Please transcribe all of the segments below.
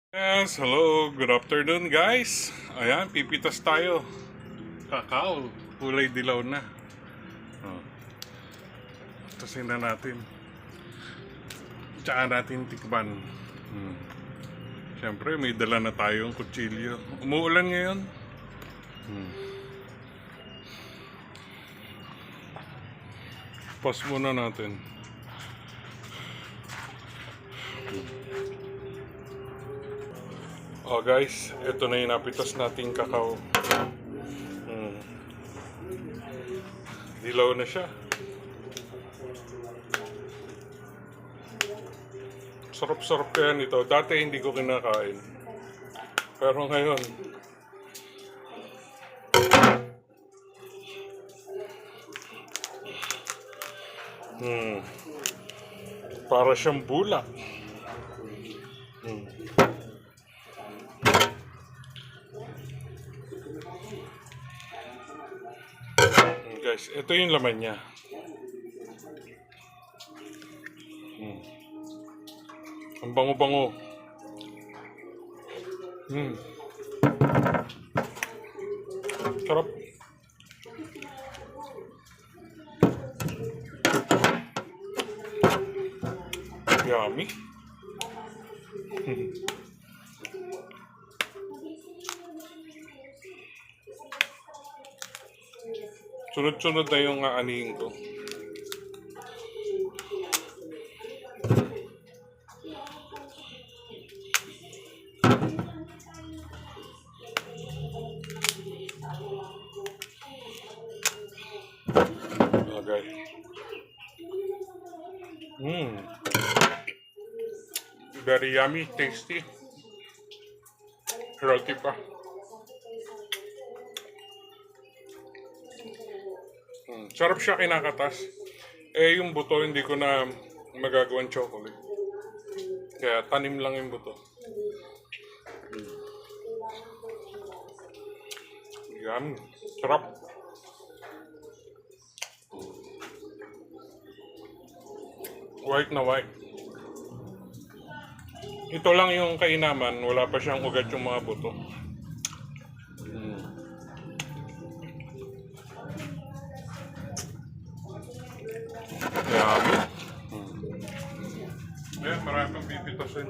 Yes, hello, good afternoon guys. Ayan, pipitas tayo. Kakao, kulay dilaw na. Oh, tasin na natin. Tsaka natin tikman. Siyempre, may dala na tayong kutsilyo. Umuulan ngayon. Pause muna natin. Oh guys, ito na yung napitas nating kakao. Dilaw na siya. Sarap-sarap kaya nito. Dati hindi ko kinakain. Pero ngayon, para siyang bulak. Guys, ito yung laman niya. Ang bango-bango. Sarap. Yummy. Sunod-sunod na yung aanihin ko. Okay. Very yummy, tasty. Healthy pa. Sarap siya kinakatas. Yung buto hindi ko na magagawang chocolate. Kaya tanim lang yung buto. Yan. Sarap. White na white. Ito lang yung kainaman. Wala pa siyang ugat yung mga buto. Yummy. Marami pang pipitasin.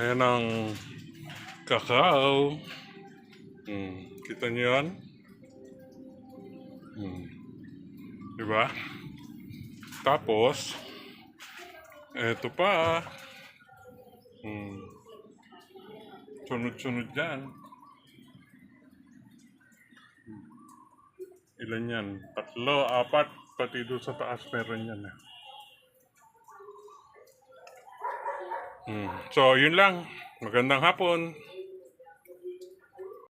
Ayan ang kakao. Kita niyo yan? Diba? Tapos, eto pa. Sunod-sunod yan. Ilan yan? 3, 4, pati doon sa taas meron yan. So, yun lang. Magandang hapon.